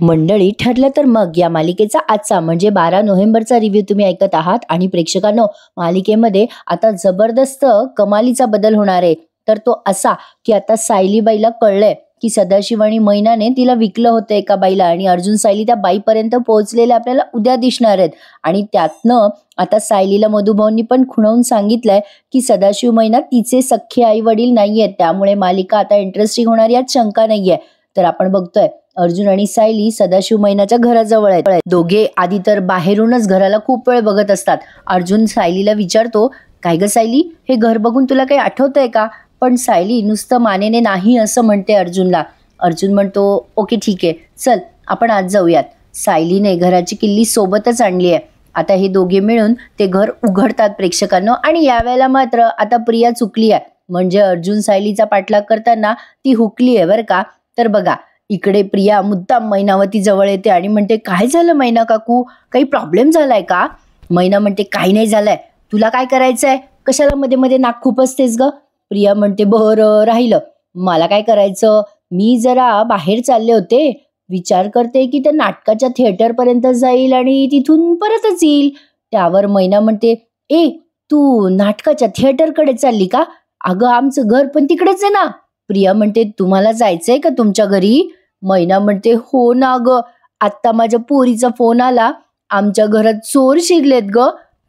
मंडळी, ठरलं तर मग या मालिकेचा आजचा म्हणजे 12 नोव्हेंबरचा रिव्ह्यू तुम्ही ऐकत आहात. आणि प्रेक्षकांनो, मालिकेमध्ये आता जबरदस्त कमालीचा बदल होणार आहे. तर तो असा की आता सायलीबाईला कळलंय की सदाशिव आणि मैनाने तिला विकलं होतं एका बाईला, आणि अर्जुन सायली त्या बाईपर्यंत पोहोचलेले आपल्याला उद्या दिसणार आहेत. आणि त्यातनं आता सायलीला मधुभाऊंनी पण खुणवून सांगितलंय की सदाशिव मैना तिचे सख्खे आई वडील नाहीयेत. त्यामुळे मालिका आता इंटरेस्टिंग होणार यात शंका नाहीये. तर आपण बघतोय अर्जुन आणि सायली सदाशिव मैनाच्या घराजवळ आहेत. दोघे आधी तर बाहेरूनच घराला खूप वेळ बघत असतात. अर्जुन सायलीला विचारतो, काय ग सायली, हे घर बघून तुला काही आठवतंय का? पण सायली नुसतं मानेने नाही असं म्हणते अर्जुनला. अर्जुन म्हणतो, ओके ठीक आहे, चल आपण आज जाऊयात. सायलीने घराची किल्ली सोबतच आणली आहे. आता हे दोघे मिळून ते घर उघडतात प्रेक्षकांनो. आणि यावेळेला मात्र आता प्रिया चुकली आहे. म्हणजे अर्जुन सायलीचा पाठलाग करताना ती हुकली आहे बरं का. तर बघा, इकडे प्रिया मुद्दाम मैनावती जवळ येते आणि म्हणते, काय झालं मैना काकू, काही प्रॉब्लेम झालाय का? मैना म्हणते, काही नाही झालंय, तुला काय करायचंय, कशाला मध्ये मध्ये नाक खुपसतेस ग? प्रिया म्हणते, बरं राहिलं, मला काय करायचं, मी जरा बाहेर चालले होते, विचार करते की त्या नाटकाच्या थिएटर पर्यंत जाईल आणि तिथून परतच येईल. त्यावर मैना म्हणते, ए तू नाटकाच्या थिएटरकडे चालली का? अगं आमचं घर पण तिकडेच आहे ना. प्रिया म्हणते, तुम्हाला जायचंय का तुमच्या घरी? मैना म्हणते, हो ना ग, आत्ता माझ्या पोरीचा फोन आला, आमच्या घरात चोर शिरलेत ग.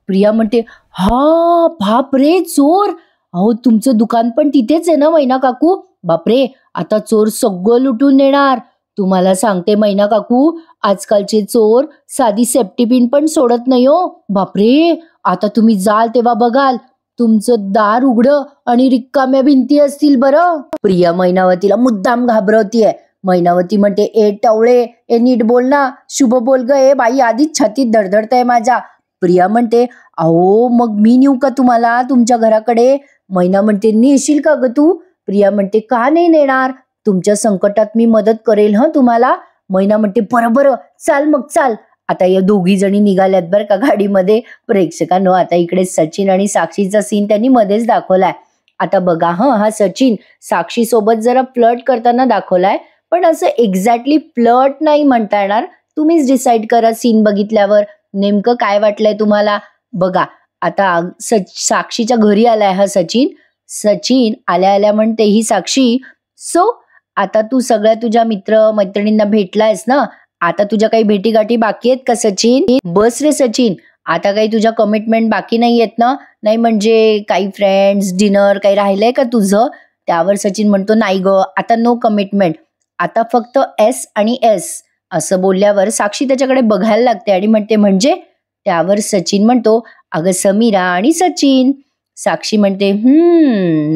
प्रिया म्हणते, हा बापरे, चोर, अहो तुमचं दुकान पण तिथेच आहे ना मैना काकू? बापरे, आता चोर सगळं लुटून नेणार. तुम्हाला सांगते मैना काकू, आजकालचे चोर साधी सेफ्टी पिन पण सोडत नाही हो. बापरे, आता तुम्ही जाल तेव्हा बघाल, तुमचं दार उघडं आणि रिकाम्या भिंती असतील बरं. प्रिया मैनावतीला मुद्दाम घाबरवतीये. मैनावती म्हणते, ए टवळे, ए नीट बोल ना, शुभ बोल ग, ए बाई आधीच छातीत धडधडतंय माझ्या. प्रिया म्हणते, अहो मग मी नेऊ का तुम्हाला तुमच्या घराकडे? मैना म्हणते, नेशील का ग तू? प्रिया म्हणते, का नाही नेणार, तुमच्या संकटात मी मदत करेल ह तुम्हाला. मैना म्हणते, बरं बरं, चाल मग चाल. आता या दोघी जणी निघाल्यात बरं का गाडीमध्ये. प्रेक्षकांनो, आता इकडे सचिन आणि साक्षीचा सीन त्यांनी मध्येच दाखवलाय. आता बघा, हा सचिन साक्षी सोबत जरा फ्लर्ट करताना दाखवलाय, पण असं एक्झॅक्टली फ्लर्ट नाही म्हणता येणार. तुम्हीच डिसाईड करा सीन बघितल्यावर नेमकं काय वाटलंय तुम्हाला. बघा, आता साक्षीच्या घरी आलाय हा सचिन. सचिन आल्या आल्या म्हणते, ही साक्षी, सो आता तू सगळ्या तुझ्या मित्र मैत्रिणींना भेटलायस ना, आता तुझ्या काही भेटीगाठी बाकी आहेत का सचिन? बस रे सचिन, आता काही तुझ्या कमिटमेंट बाकी नाही आहेत ना? नाही म्हणजे काही फ्रेंड्स डिनर काही राहिलंय का तुझं? त्यावर सचिन म्हणतो, नाही ग, आता नो कमिटमेंट, आता फक्त एस आणि एस. असं बोलल्यावर साक्षी त्याच्याकडे बघायला लागते आणि म्हणते, म्हणजे? त्यावर सचिन म्हणतो, अगं समीरा आणि सचिन. साक्षी म्हणते,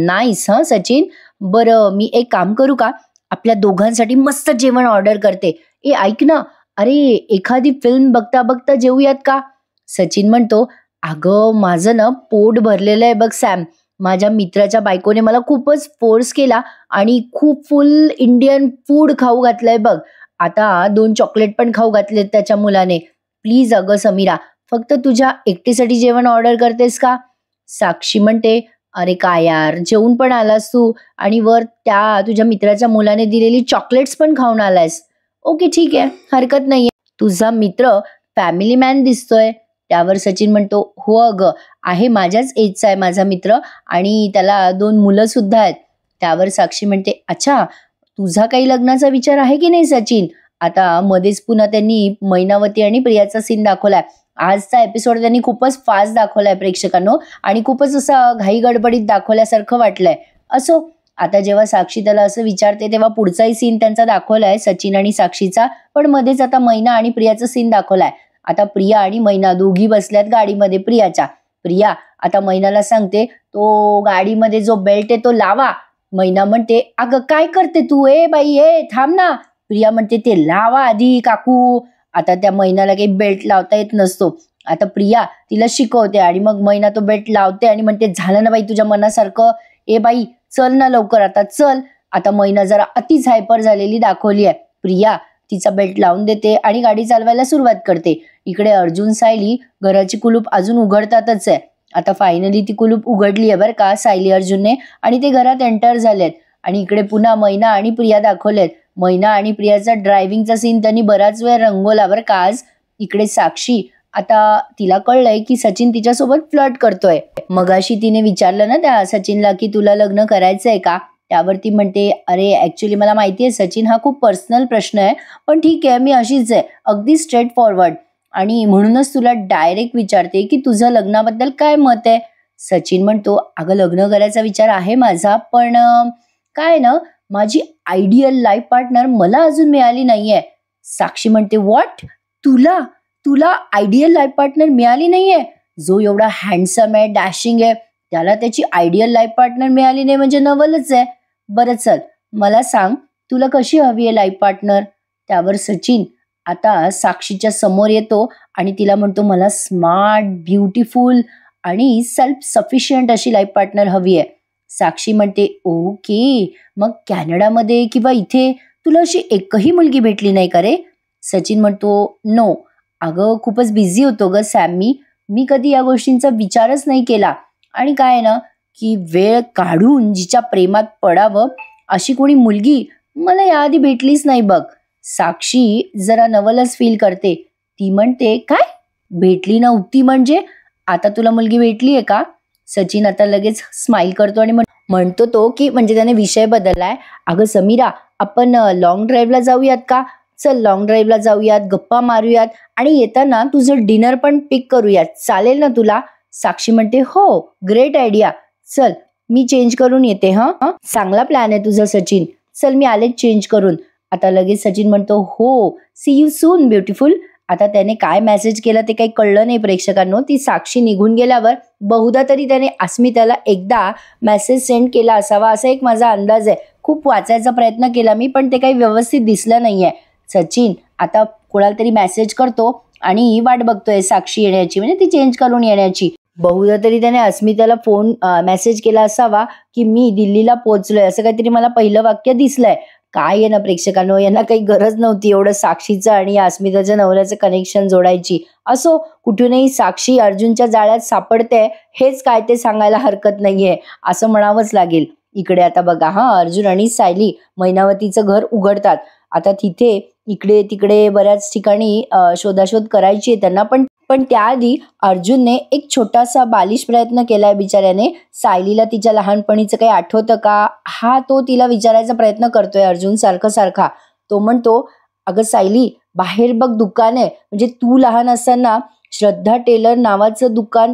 नाईस हा सचिन, बरं मी एक काम करू का, आपल्या दोघांसाठी मस्त जेवण ऑर्डर करते. ए ऐक ना, अरे एखादी फिल्म बघता बघता जेवूयात का? सचिन म्हणतो, अगं माझं ना पोट भरलेलं आहे बघ सॅम, माझ्या मित्राच्या बायकोने मला खूपच फोर्स केला आणि खूप फुल इंडियन फूड खाऊ घातलंय बघ. आता 2 चॉकलेट पण खाऊ घातलेत त्याच्या मुलाने. प्लीज अगं समीरा, फक्त तुझ्या एकटीसाठी जेवण ऑर्डर करतेस का? साक्षी म्हणते, अरे काय यार, जेवून पण आलास तू आणि वर त्या तुझ्या मित्राच्या मुलाने दिलेली चॉकलेट्स पण खाऊन आलायस. ओके ठीक आहे, हरकत नाहीये, तुझा मित्र फॅमिली मॅन दिसतोय. त्यावर सचिन म्हणतो, हो अगं, आहे, माझ्याच एजचा आहे माझा मित्र आणि त्याला 2 मुलं सुद्धा आहेत. त्यावर साक्षी म्हणते, अच्छा, तुझा काही लग्नाचा विचार आहे की नाही सचिन? आता मध्येच पुन्हा त्यांनी मैनावती आणि प्रियाचा सीन दाखवलाय. आजचा एपिसोड त्यांनी खूपच फास्ट दाखवलाय प्रेक्षकांनो, आणि खूपच असं घाई गडबडीत दाखवल्यासारखं वाटलंय. असो, आता जेव्हा साक्षी त्याला असं विचारते तेव्हा पुढचाही सीन त्यांचा दाखवलाय सचिन आणि साक्षीचा, पण मध्येच आता मैना आणि प्रियाचा सीन दाखवलाय. आता प्रिया आणि मैना दोघी बसल्यात गाडीमध्ये प्रियाच्या. प्रिया आता मैनाला सांगते, तो गाडीमध्ये जो बेल्ट आहे तो लावा. मैना म्हणते, अगं काय करते तू, ए बाई ए थांब ना. प्रिया म्हणते, ते लावा आधी काकू. आता त्या मैनाला काही बेल्ट लावता येत नसतो. आता प्रिया तिला शिकवते आणि मग मैना तो बेल्ट लावते आणि म्हणते, झालं ना बाई तुझ्या मनासारखं, ए बाई चल ना लवकर, आता चल. आता मैना जरा अतिच हायपर झालेली दाखवली आहे. प्रिया तिचा बेल्ट लावून देते आणि गाडी चालवायला सुरुवात करते. इकडे अर्जुन सायली घराची कुलूप अजून उघडतातच आहे. आता फायनली ती कुलूप उघडली आहे बरं का सायली अर्जुनने, आणि ते घरात एंटर झालेत. आणि इकडे पुन्हा मैना आणि प्रिया दाखवलेत. मैना आणि प्रियाचा ड्रायव्हिंगचा सीन त्यांनी बराच वेळ रंगवला बरं का आज. इकडे साक्षी आता तिला कळलंय की सचिन तिच्यासोबत फ्लर्ट करतोय. मगाशी तिने विचारलं ना त्या सचिनला की तुला लग्न करायचंय का, त्यावरती म्हणते अरे ऍक्च्युली मला माहितीये सचिन हा खूप पर्सनल प्रश्न आहे, पण ठीक आहे मी अशीच आहे अगदी स्ट्रेट फॉरवर्ड, आणि म्हणूनच तुला डायरेक्ट विचारते की तुझं लग्नाबद्दल काय मत आहे. सचिन म्हणतो अगं लग्न करायचा विचार आहे माझा, पण काय ना माझी आयडियल लाईफ पार्टनर मला अजून मिळाली नाहीये. साक्षी म्हणते व्हॉट, तुला तुला आयडियल लाईफ पार्टनर मिळाली नाहीये? जो एवढा हँडसम आहे डॅशिंग आहे त्याला त्याची आयडियल लाईफ पार्टनर मिळाली नाही म्हणजे नवलच आहे. बरं चल मला सांग तुला कशी हवी आहे लाईफ पार्टनर. त्यावर सचिन आता साक्षीच्या समोर येतो आणि तिला म्हणतो मला स्मार्ट, ब्युटिफुल आणि सेल्फ सफिशियंट अशी लाईफ पार्टनर हवी आहे. साक्षी म्हणते ओके, मग कॅनडामध्ये किंवा इथे तुला अशी एकही मुलगी भेटली नाही का रे. सचिन म्हणतो नो, अगं खूपच बिझी होतो ग सॅम, मी कधी या गोष्टींचा विचारच नाही केला, आणि काय ना की वेळ काढून जिच्या प्रेमात पडावं अशी कोणी मुलगी मला याआधी भेटलीच नाही बघ. साक्षी जरा नवलच फील करते. ती म्हणते काय भेटली नव्हती म्हणजे आता तुला मुलगी भेटली आहे का. सचिन आता लगेच स्माइल करतो आणि म्हणतो तो की म्हणजे त्याने विषय बदललाय. अगं समीरा आपण लॉंग ड्राईव्हला जाऊयात का, चल लॉंग ड्राईव्हला जाऊयात, गप्पा मारूयात आणि येताना तुझं डिनर पण पिक करूयात, चालेल ना तुला. साक्षी म्हणते हो ग्रेट आयडिया, चल मी चेंज करून येते. चांगला प्लॅन आहे तुझा सचिन, चल मी आलेच चेंज करून. आता लगेच सचिन म्हणतो हो सी यू सून ब्युटिफुल. आता त्याने काय मेसेज केला ते काही कळलं नाही प्रेक्षकांनो. ती साक्षी निघून गेल्यावर बहुधा तरी त्याने अस्मिताला एकदा मेसेज सेंड केला असावा असा एक माझा अंदाज आहे. खूप वाचायचा प्रयत्न केला मी, पण ते काही व्यवस्थित दिसलं नाहीये. सचिन आता कोणाला तरी मेसेज करतो आणि वाट बघतोय साक्षी येण्याची, म्हणजे ती चेंज करून येण्याची. बहुधा तरी त्याने अस्मिताला फोन मेसेज केला असावा की मी दिल्लीला पोहोचलोय, असं काहीतरी मला पहिलं वाक्य दिसलंय. काय आहे ना प्रेक्षकांनो, यांना काही गरज नव्हती एवढं साक्षीचं आणि अस्मिताच्या नवऱ्याचं कनेक्शन जोडायची. असो कुठूनही साक्षी अर्जुनच्या जाळ्यात सापडते हेच काय ते सांगायला हरकत नाहीये असं म्हणावंच लागेल. इकडे आता बघा अर्जुन आणि सायली मैनावतीचं घर उघडतात. आता तिथे इकडे तिकडे बऱ्याच ठिकाणी शोधाशोध करायची आहे त्यांना, पण त्याआधी अर्जुनने एक छोटासा बालिश प्रयत्न केलाय बिचाऱ्याने. सायलीला तिच्या लहानपणीचं काही आठवतं का, हा तो तिला विचारायचा प्रयत्न करतोय अर्जुन सारखा. तो म्हणतो अगं सायली बाहेर बघ दुकान आहे, म्हणजे तू लहान असताना श्रद्धा टेलर नावाचं दुकान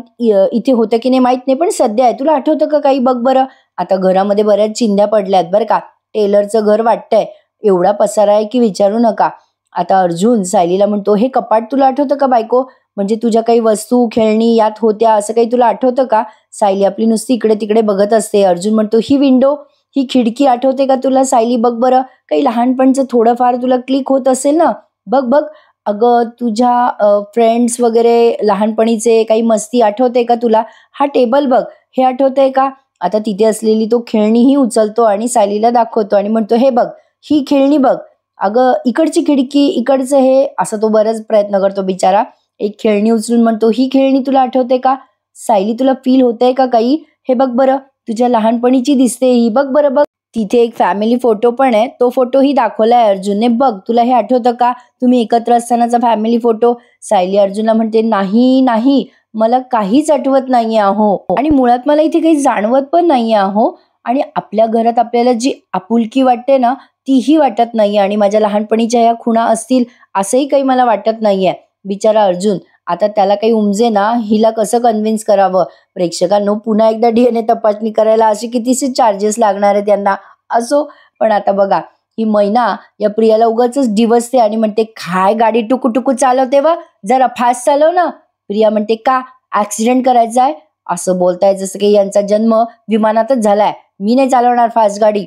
इथे होतं की नाही माहित नाही, पण सध्या आहे, तुला आठवतं का काही बघ बरं. आता घरामध्ये बऱ्याच चिंध्या पडल्यात बरं का, टेलरचं घर वाटतंय, एवढा पसारा आहे की विचारू नका. आता अर्जुन सायलीला म्हणतो हे कपाट तुला आठवतं का बायको, म्हणजे तुझ्या काही वस्तू खेळणी यात होत्या असं काही तुला आठवतं का. सायली आपली नुसती इकडे तिकडे बघत असते. अर्जुन म्हणतो ही विंडो, ही खिडकी आठवते का तुला सायली, बघ बरं काही लहानपणचं थोडंफार तुला क्लिक होत असेल ना, बघ. अगं तुझ्या फ्रेंड्स वगैरे लहानपणीचे काही मस्ती आठवते का तुला, हा टेबल बघ, हे आठवतंय का. आता तिथे असलेली तो खेळणीही उचलतो आणि सायलीला दाखवतो आणि म्हणतो हे बघ ही खेळणी बघ, अगं इकडची खिडकी इकडचं हे, असं तो बराच प्रयत्न करतो बिचारा. एक खेळणी उचलून म्हणतो ही खेळणी तुला आठवते का सायली, तुला फील होतंय का काही, हे बघ बरं तुझ्या लहानपणीची दिसते ही, बघ बरं बघ. तिथे एक फॅमिली फोटो पण आहे, तो फोटोही दाखवलाय अर्जुनने, बघ तुला हे आठवतं का तुम्ही एकत्र असतानाचा फॅमिली फोटो. सायली अर्जुनला म्हणते नाही मला काहीच आठवत नाहीये अहो, आणि मुळात मला इथे काही जाणवत पण नाहीये अहो, आणि आपल्या घरात आपल्याला जी आपुलकी वाटते ना तीही वाटत नाहीये, आणि माझ्या लहानपणीच्या या खुणा असतील असंही काही मला वाटत नाहीये. बिचारा अर्जुन आता त्याला काही उमजे ना हिला कसं कन्व्हिन्स करावं. प्रेक्षकांनो पुन्हा एकदा DNA तपासणी करायला असे कितीसे चार्जेस लागणार आहेत त्यांना. असो पण आता बघा ही मैना या प्रियाला उगाचच डिवसते आणि म्हणते काय गाडी टुकू चालवते व, जरा फास्ट चालव ना. प्रिया म्हणते का ऍक्सिडेंट करायचा आहे, असं बोलताय जसं की यांचा जन्म विमानातच झालाय, मी नाही चालवणार फास्ट गाडी.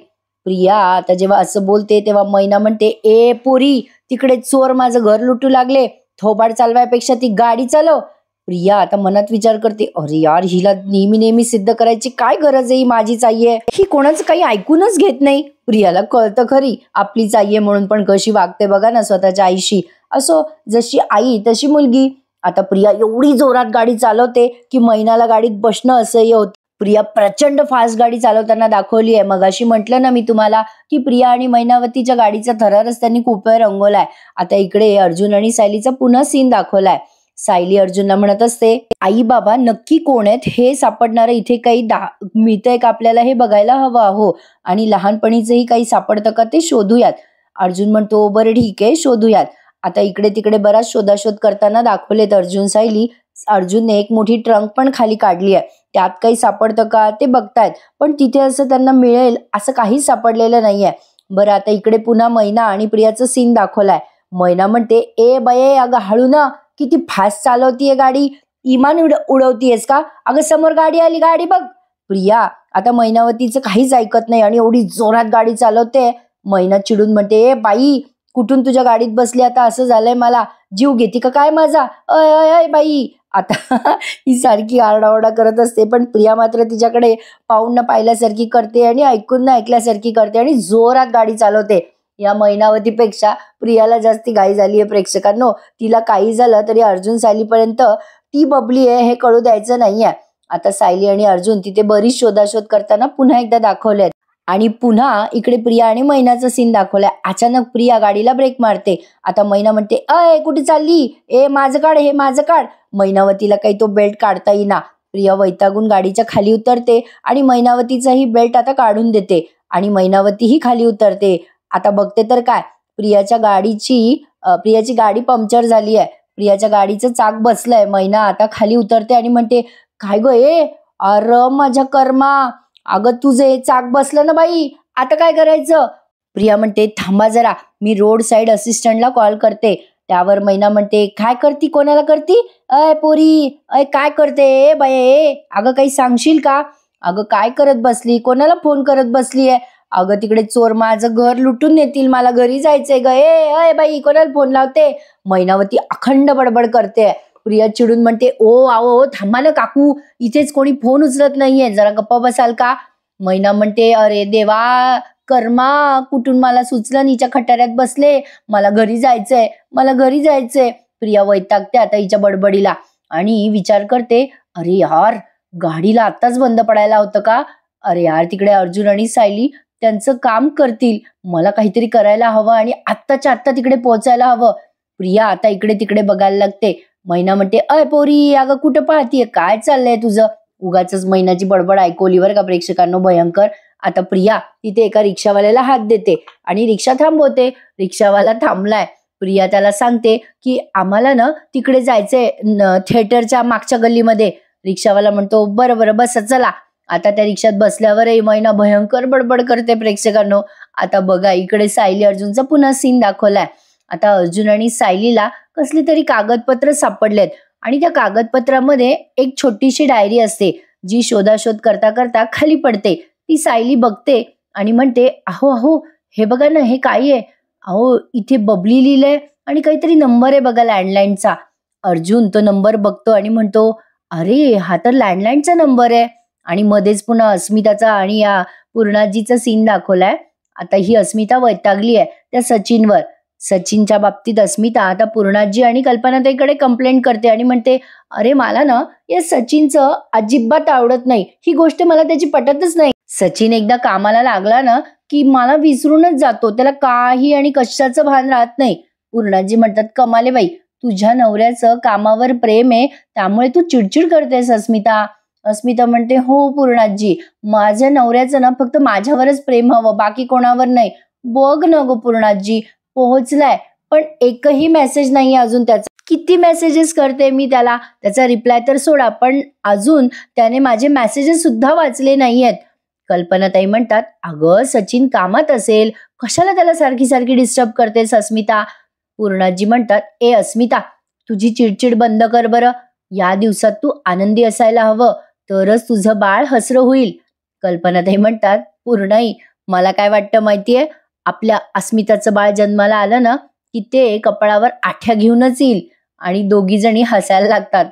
प्रिया आता जेव्हा असं बोलते तेव्हा मैना म्हणते ए पोरी तिकडे चोर माझं घर लुटू लागले, थोबाड चालवायपेक्षा ती गाडी चालव. प्रिया आता मनात विचार करते अरे यार हिला नेहमी सिद्ध करायची काय गरज आहे, ही माझीच आई आहे, ही कोणाचं काही ऐकूनच घेत नाही. प्रियाला कळतं खरी आपलीच आई आहे म्हणून, पण कशी वागते बघा ना स्वतःच्या आईशी. असो जशी आई तशी मुलगी. आता प्रिया एवढी जोरात गाडी चालवते की मैनाला गाडीत बसणं असह्य होतं. प्रिया प्रचंड फास्ट गाडी चालवताना दाखवली आहे. मगाशी म्हटलं ना मी तुम्हाला की प्रिया आणि मैनावतीच्या गाडीचा थरारच त्यांनी खूप वेळ रंगवलाय. आता इकडे अर्जुन आणि सायलीचा पुन्हा सीन दाखवलाय. सायली अर्जुनला म्हणत असते, आई बाबा नक्की कोण आहेत हे सापडणारं इथे काही मिळतंय का आपल्याला हे बघायला हवं हो, आणि लहानपणीचंही काही सापडतं का ते शोधूयात. अर्जुन म्हणतो बरं ठीक आहे शोधूयात. आता इकडे तिकडे बराच शोधाशोध करताना दाखवलेत अर्जुन सायली. अर्जुनने एक मोठी ट्रंक पण खाली काढली आहे. त्यात काही सापडतं का ते बघतायत, पण तिथे असं त्यांना मिळेल असं काहीच सापडलेलं नाहीये. बरं आता इकडे पुन्हा मैना आणि प्रियाचं सीन दाखवलाय. मैना म्हणते, ए बये अगं हळू ना, किती फास्ट चालवतीये गाडी, इमान उडवतीयस का, अगं समोर गाडी आली, गाडी बघ. प्रिया आता मैनावतीचं काहीच ऐकत नाही आणि एवढी जोरात गाडी चालवते. मैना चिडून म्हणते, ए बाई कुठून तुझ्या गाडीत बसली, आता असं झालंय मला, जीव घेते का काय माझा, अय अय अय बाई. आता ही सारखी आरडाओरडा करत असते, पण प्रिया मात्र तिच्याकडे पाहून न पाहिल्यासारखी करते आणि ऐकून न ऐकल्यासारखी करते आणि जोरात गाडी चालवते. या मैनावतीपेक्षा प्रियाला जास्ती घाई झाली आहे प्रेक्षकांनो. तिला काही झालं तरी अर्जुन सायलीपर्यंत ती बबली आहे हे कळू द्यायचं नाहीये. आता सायली आणि अर्जुन तिथे बरीच शोधाशोध करताना पुन्हा एकदा दाखवलेत आणि पुन्हा इकडे प्रिया आणि मैनाचा सीन दाखवलाय. अचानक प्रिया गाडीला ब्रेक मारते. आता मैना म्हणते, अय कुठे चालली, ए माझं काढ, हे माझं काढ. मैनावतीला काही तो बेल्ट काढता येईना. प्रिया वैतागून गाडीच्या खाली उतरते आणि मैनावतीचाही बेल्ट आता काढून देते आणि मैनावतीही खाली उतरते. आता बघते तर काय, प्रियाची गाडी पंक्चर झाली आहे. प्रियाच्या गाडीचं चाक बसलंय. मैना आता खाली उतरते आणि म्हणते, काय ग ए, अरे माझ्या कर्मा, अगं तुझे चाक बसलं ना बाई, आता काय करायचं. प्रिया म्हणते, थांबा जरा, मी रोड साईड असिस्टंटला कॉल करते. त्यावर मैना म्हणते, काय करती, कोणाला करती, अय पोरी, अय काय करते ए बाये, अगं काही सांगशील का, अगं काय करत बसली, कोणाला फोन करत बसली आहे, अगं तिकडे चोर माझं घर लुटून नेतील, मला घरी जायचंय ग, ए अय बाई कोणाला फोन लावते. मैनावती अखंड बडबड करते. प्रिया चिडून म्हणते, ओ आओ थांबा ना काकू, इथेच कोणी फोन उचलत नाहीये, जरा गप्पा बसाल का. मैना म्हणते, अरे देवा कर्मा, कुठून मला सुचलं, हिच्या खटाऱ्यात बसले, मला घरी जायचंय, मला घरी जायचंय. प्रिया वैतागते आता हिच्या बडबडीला आणि विचार करते, अरे यार गाडीला आत्ताच बंद पडायला होतं का, अरे यार तिकडे अर्जुन आणि सायली त्यांचं काम करतील, मला काहीतरी करायला हवं आणि आत्ताच्या आत्ता तिकडे पोहोचायला हवं. प्रिया आता इकडे तिकडे बघायला लागते. मैना म्हणते, अय पोरी अगं कुठं पाहतीये, काय चाललंय तुझं. उगाच मैनाची बडबड ऐकवली बरं का प्रेक्षकांनो भयंकर. आता प्रिया तिथे एका रिक्षावाल्याला हात देते आणि रिक्षा थांबवते. रिक्षावाला थांबलाय. प्रिया त्याला सांगते की आम्हाला ना तिकडे जायचंय थिएटरच्या मागच्या गल्लीमध्ये. रिक्षावाला म्हणतो, बरं बरं बस चला. आता त्या रिक्षात बसल्यावरही मैना भयंकर बडबड करते प्रेक्षकांनो. आता बघा इकडे सायली अर्जुनचा पुन्हा सीन दाखवलाय. आता अर्जुन आणि सायलीला कसली तरी कागदपत्र सापडलेत आणि त्या कागदपत्रामध्ये एक छोटीशी डायरी असते जी शोधाशोध करता करता खाली पडते. ती सायली बघते आणि म्हणते, अहो अहो हे बघा ना, हे काय आहे, अहो इथे बबली लिहिलंय आणि काहीतरी नंबर आहे बघा लँडलाईनचा. अर्जुन तो नंबर बघतो आणि म्हणतो, अरे हा तर लँडलाईनचा नंबर आहे. आणि मध्येच पुन्हा अस्मिताचा आणि या पूर्णाजीचा सीन दाखवलाय. आता ही अस्मिता वैतागली आहे त्या सचिनवर. सचिनच्या बाबतीत अस्मिता आता पूर्णाजी आणि कल्पनाताईकडे कंप्लेंट करते आणि म्हणते, अरे मला ना या सचिनचं अजिबात आवडत नाही, ही गोष्ट मला त्याची पटतच नाही. सचिन एकदा कामाला लागला ना की मला विसरूनच जातो, त्याला काही आणि कशाचं भान राहत नाही. पूर्णाजी म्हणतात, कमाले बाई, तुझ्या नवऱ्याचं कामावर प्रेम आहे त्यामुळे तू चिडचिड करतेस अस्मिता. अस्मिता म्हणते, हो पूर्णाजी, माझ्या नवऱ्याचं ना फक्त माझ्यावरच प्रेम हवं, बाकी कोणावर नाही. बघ ना गो पूर्णाजी, पोहोचलाय पण एकही मेसेज नाही अजून त्याचा. किती मेसेजेस करते मी त्याला, त्याचा रिप्लाय तर सोडा, पण अजून त्याने माझे मेसेजेस सुद्धा वाचले नाहीयेत. कल्पनाताई म्हणतात, अगं सचिन कामात असेल, कशाला त्याला सारखी सारखी डिस्टर्ब करतेस अस्मिता. पूर्णाजी म्हणतात, ए अस्मिता तुझी चिडचिड बंद कर बरं, या दिवसात तू आनंदी असायला हवं, तरच तुझं बाळ हसरं होईल. कल्पनाताई म्हणतात, पूर्णाई मला काय वाटतं माहितीये, आपल्या अस्मिताचं बाळ जन्माला आलं ना की ते कपाळावर आठ्या घेऊनच येईल आणि दोघी जणी हसायला लागतात.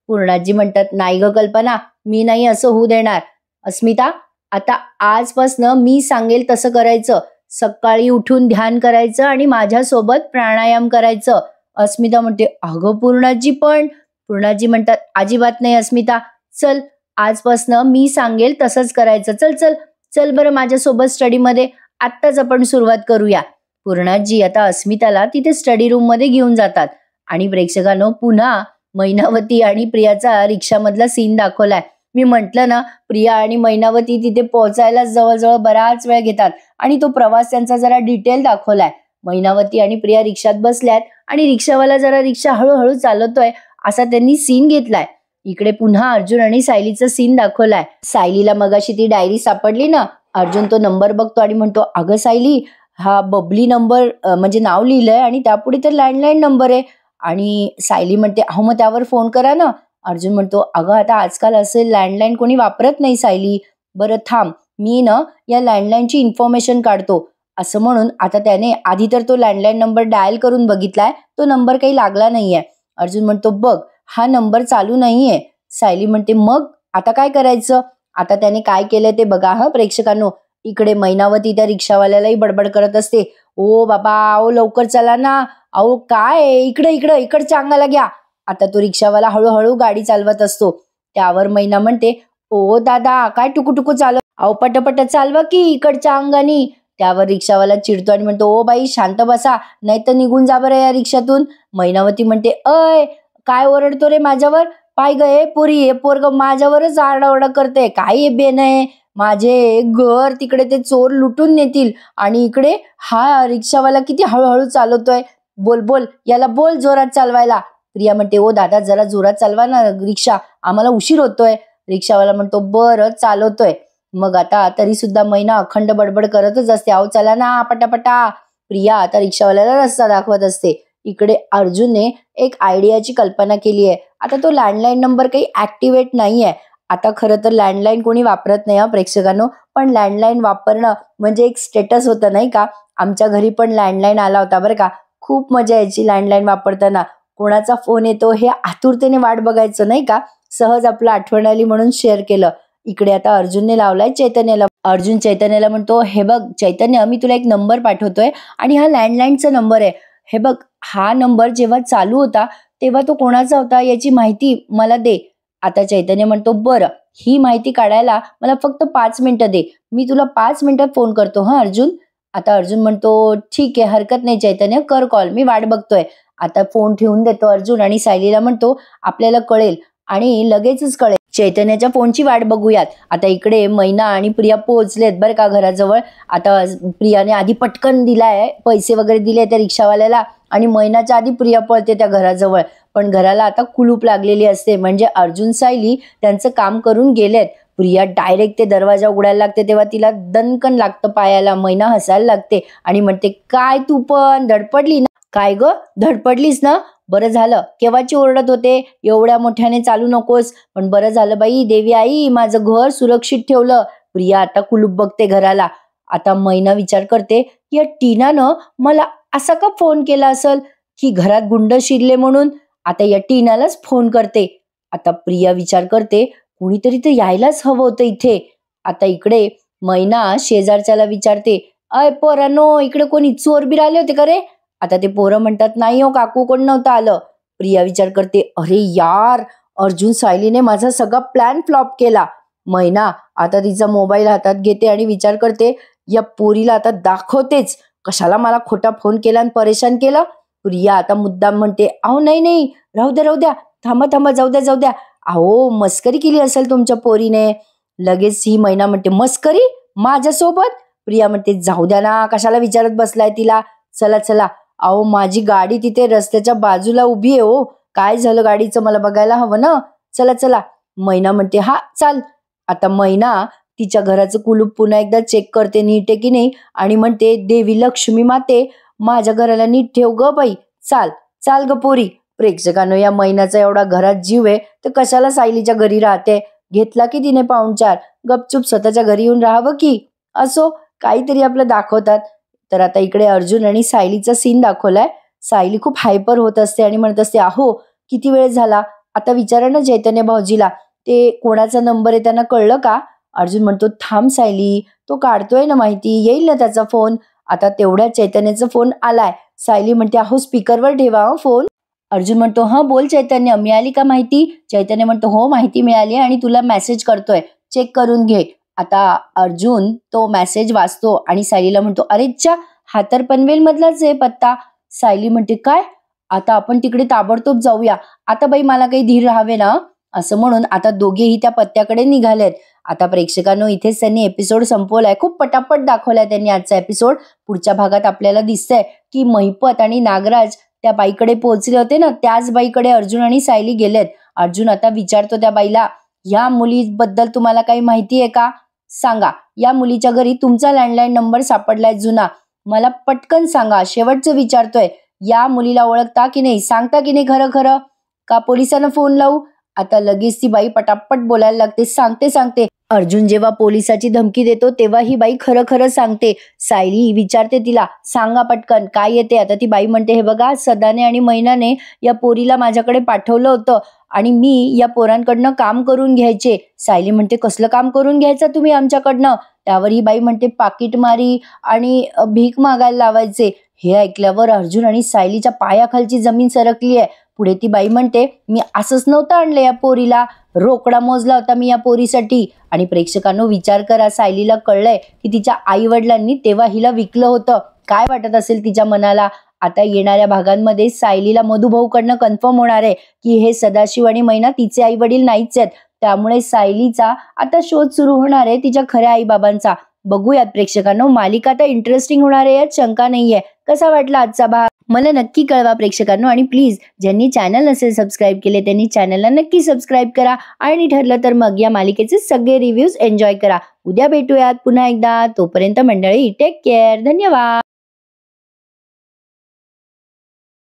पूर्णाजी म्हणतात, नाही ग कल्पना, मी नाही असं होऊ देणार. अस्मिता आता आजपासनं मी सांगेल तसं करायचं, सकाळी उठून ध्यान करायचं आणि माझ्यासोबत प्राणायाम करायचं. अस्मिता म्हणते, अगं पूर्णाजी पण. पूर्णाजी म्हणतात, अजिबात नाही अस्मिता, चल आजपासनं मी सांगेल तसंच करायचं. चल चल चल बरं माझ्यासोबत स्टडीमध्ये, आत्ताच आपण सुरुवात करूया. पूर्णाजी आता अस्मिताला तिथे स्टडी रूम मध्ये घेऊन जातात आणि प्रेक्षकांनो पुन्हा मैनावती आणि प्रियाचा रिक्षामधला सीन दाखवलाय. मी म्हंटल ना, प्रिया आणि मैनावती तिथे पोहोचायला जवळजवळ बराच वेळ घेतात आणि तो प्रवास त्यांचा जरा डिटेल दाखवलाय. मैनावती आणि प्रिया रिक्षात बसल्यात आणि रिक्षावाला जरा रिक्षा हळूहळू चालवतोय असा त्यांनी सीन घेतलाय. इकडे पुन्हा अर्जुन आणि सायलीचा सीन दाखवलाय. सायलीला मगाशी ती डायरी सापडली ना, अर्जुन तो नंबर बघतो आणि म्हणतो, अगं सायली, हा बबली नंबर म्हणजे नाव लिहिलंय आणि त्यापुढे तर लँडलाईन नंबर आहे. आणि सायली म्हणते, अहो मग त्यावर फोन करा ना. अर्जुन म्हणतो, अगं आता आजकाल असे लँडलाईन कोणी वापरत नाही सायली. बरं थांब, मी ना या लँडलाईनची इन्फॉर्मेशन काढतो. असं म्हणून आता त्याने आधी तर तो लँडलाईन नंबर डायल करून बघितलाय, तो नंबर काही लागला नाहीये. अर्जुन म्हणतो, बघ हा नंबर चालू नाहीये. सायली म्हणते, मग आता काय करायचं? आता त्याने काय केलंय ते बघा हा प्रेक्षकांनो. इकडे मैनावती त्या रिक्षावाल्यालाही बडबड करत असते, ओ बाबा, ओ लवकर चला ना, अहो काय इकडे इकडे इकडच्या अंगाला घ्या. आता तो रिक्षावाला हळूहळू गाडी चालवत असतो. त्यावर मैना म्हणते, ओ दादा काय टुकू चालव, अहो पटपट चालवा की इकडच्या अंगानी. त्यावर रिक्षावाला चिडतो आणि म्हणतो, ओ बाई शांत बसा, नाही तर निघून जा बरं या रिक्षातून. मैनावती म्हणते, अय काय ओरडतो रे माझ्यावर? पाय गे पोरी, हे पोरग माझ्यावरच आरडाओरडा करते, काय हे बेन आहे, माझे घर तिकडे ते चोर लुटून नेतील आणि इकडे हा रिक्षावाला किती हळूहळू चालवतोय. बोल बोल, याला बोल जोरात चालवायला. प्रिया म्हणते, ओ दादा जरा जोरात चालवा ना रिक्षा, आम्हाला उशीर होतोय. रिक्षावाला म्हणतो, बरं चालवतोय. मग आता तरी सुद्धा मैना अखंड बडबड करतच असते, अहो चला ना पटापटा. प्रिया आता रिक्षावाल्याला रस्ता दाखवत असते. इकडे अर्जुनने एक आयडियाची कल्पना केली आहे. आता तो लँडलाईन नंबर काही ऍक्टिव्हेट नाहीये. आता खरं तर लँडलाईन कोणी वापरत नाही हा प्रेक्षकांनो, पण लँडलाईन वापरणं म्हणजे एक स्टेटस होतं नाही का. आमच्या घरी पण लँडलाईन आला होता बरं का. खूप मजा यायची लँडलाईन वापरताना. कोणाचा फोन येतो हे आतुरतेने वाट बघायचं नाही का. सहज आपलं आठवण आली म्हणून शेअर केलं. इकडे आता अर्जुनने लावलाय चैतन्याला. अर्जुन चैतन्याला म्हणतो, हे बघ चैतन्य, मी तुला एक नंबर पाठवतोय आणि हा लँडलाईनचा नंबर आहे. हे बघ, हा नंबर जेव्हा चालू होता तेव्हा तो कोणाचा होता याची माहिती मला दे. आता चैतन्य म्हणतो, बरं ही माहिती काढायला मला फक्त 5 मिनिटं दे, मी तुला 5 मिनिटात फोन करतो हा अर्जुन. आता अर्जुन म्हणतो, ठीक आहे हरकत नाही चैतन्य, कर कॉल, मी वाट बघतोय. आता फोन ठेवून देतो अर्जुन आणि सायलीला म्हणतो, आपल्याला कळेल आणि लगेचच कळेल, चैतन्याच्या फोनची वाट बघूयात. आता इकडे मैना आणि प्रिया पोहोचलेत बरं का घराजवळ. आता प्रियाने आधी पटकन दिलाय, पैसे वगैरे दिले त्या रिक्षावाल्याला आणि मैनाच्या आधी प्रिया पळते त्या घराजवळ. पण घराला आता कुलूप लागलेली असते, म्हणजे अर्जुन सायली त्यांचं काम करून गेलेत. प्रिया डायरेक्ट ते दरवाजा उघडायला लागते तेव्हा तिला दणकन लागतं पायाला. मैना हसायला लागते आणि म्हणते, काय तू पण धडपडली ना? काय ग धडपडलीस ना? बरं झालं, केव्हाची ओरडत होते एवढ्या मोठ्याने चालू नकोस, पण बरं झालं बाई, देवी आई माझं घर सुरक्षित ठेवलं. प्रिया आता कुलूप बघते घराला. आता मैना विचार करते, या टीनानं मला असा का फोन केला असेल की घरात गुंड शिरले म्हणून. आता या टीनालाच फोन करते. आता प्रिया विचार करते, कुणीतरी तर यायलाच हवं होतं इथे. आता इकडे मैना शेजारच्याला विचारते, अय पोरांनो, इकडे कोणी चोर बिर आले होते का रे? आता ते पोरं म्हणतात, नाही हो काकू, कोण नव्हतं आलं. प्रिया विचार करते, अरे यार, अर्जुन सायलीने माझा सगळा प्लॅन फ्लॉप केला. मैना आता तिचा मोबाईल हातात घेते आणि विचार करते, या पोरीला आता दाखवतेच, कशाला मला खोटा फोन केला आणि परेशान केलं. प्रिया आता मुद्दाम म्हणते, अहो नाही नाही, राहू द्या, थांबा, जाऊ द्या. अहो मस्करी केली असेल तुमच्या पोरीने. लगेच ही मैना म्हणते, मस्करी माझ्यासोबत? प्रिया म्हणते, जाऊ द्या ना, कशाला विचारत बसलाय तिला, चला. अहो माझी गाडी तिथे रस्त्याच्या बाजूला उभी आहे हो, काय झालं गाडीचं मला बघायला हवं ना, चला. मैना म्हणते, हा चाल. आता मैना तिच्या घराचं कुलूप पुन्हा एकदा चेक करते नीट आहे की नाही आणि म्हणते, देवी लक्ष्मी माते, माझ्या घराला नीट ठेव ग बाई, चाल ग पोरी. प्रेक्षकांनो, या मैनाचा एवढा घरात जीव आहे तर कशाला सायलीच्या घरी राहते? घेतला की तिने पाहुणचार, गपचूप स्वतःच्या घरी येऊन राहावं की. असो, काहीतरी आपलं दाखवतात. तर आता इकडे अर्जुन आणि सायलीचा सीन दाखवलाय. सायली खूप हायपर होत असते आणि म्हणत असते, अहो किती वेळ झाला, आता विचारा ना चैतन्य भाऊजीला, ते कोणाचा नंबर आहे त्यांना कळलं का? अर्जुन म्हणतो, थांब सायली, तो काढतोय ना माहिती, येईल ना त्याचा फोन. आता तेवढ्या चैतन्याचा फोन आलाय. सायली म्हणते, अहो स्पीकरवर ठेवा फोन. अर्जुन म्हणतो, "हं बोल चैतन्य, मिळाली का माहिती?" चैतन्य म्हणतो, "हो माहिती मिळाली आणि तुला मेसेज करतोय, चेक करून घे." आता अर्जुन तो मेसेज वाचतो आणि सायलीला म्हणतो, "अरे च्या, हा तर पनवेल मधलाच आहे पत्ता." सायली म्हणते, "काय? आता आपण तिकडे ताबडतोब जाऊया. आता बाई मला काही धीर राहावे ना." असं म्हणून आता दोघेही त्या पत्त्याकडे निघालेत. आता प्रेक्षकांनो, इथेच त्यांनी एपिसोड संपवलाय. खूप पटापट दाखवलाय त्यांनी आजचा एपिसोड. पुढच्या भागात आपल्याला दिसतंय की महिपत आणि नागराज त्या बाईकडे पोहोचले होते ना, त्याच बाईकडे अर्जुन आणि सायली गेलेत. अर्जुन आता विचारतो त्या बाईला, "या मुलीबद्दल तुम्हाला काही माहिती आहे का? सांगा. या मुलीच्या घरी तुमचा लँडलाईन नंबर सापडलाय जुना. मला पटकन सांगा." शेवटचं विचारतोय, "या मुलीला ओळखता की नाही? सांगता की नाही खरं खरं? का पोलिसांना फोन लावू?" आता लगेच ती बाई पटापट बोलायला लागते, "सांगते सांगते." अर्जुन जेव्हा पोलिसाची धमकी देतो तेव्हा ही बाई खरं खरं सांगते. सायली विचारते तिला, "सांगा पटकन काय येते?" आता ती बाई म्हणते, "हे बघा, सदाने आणि मैनाने या पोरीला माझ्याकडे पाठवलं होतं आणि मी या पोरांकडनं काम करून घ्यायचे." सायली म्हणते, "कसलं काम करून घ्यायचं तुम्ही आमच्याकडनं?" त्यावर ही बाई म्हणते, "पाकीटमारी आणि भीक मागायला लावायचे." हे ऐकल्यावर अर्जुन आणि सायलीच्या पायाखालची जमीन सरकली आहे. पुढे ती बाई म्हणते, "मी असंच नव्हतं आणलं या पोरीला, रोकडा मोजला होता मी या पोरीसाठी." आणि प्रेक्षकांनो, विचार करा, सायलीला कळलंय की तिच्या आई वडिलांनी तेव्हा हिला विकलं होतं. काय वाटत असेल तिच्या मनाला? आता येणाऱ्या भागांमध्ये सायलीला मधुभाऊकडनं कन्फर्म होणार आहे की हे सदाशिव आणि मैना तिचे आई वडील नाहीच आहेत. त्यामुळे सायलीचा आता शोध सुरू होणार आहे तिच्या खऱ्या आईबाबांचा. बघूयात प्रेक्षकांनो, मालिका आता इंटरेस्टिंग होणार आहे यात शंका नाहीये. कसा वाटला आजचा भाग मला नक्की कळवा प्रेक्षकांनो. आणि प्लीज, ज्यांनी चॅनल नसेल सबस्क्राईब केले त्यांनी चॅनलला नक्की सबस्क्राईब करा. आणि ठरलं तर मग या मालिकेचे सगळे रिव्ह्यूज एन्जॉय करा. उद्या भेटूयात पुन्हा एकदा. तोपर्यंत मंडळी, टेक केअर. धन्यवाद.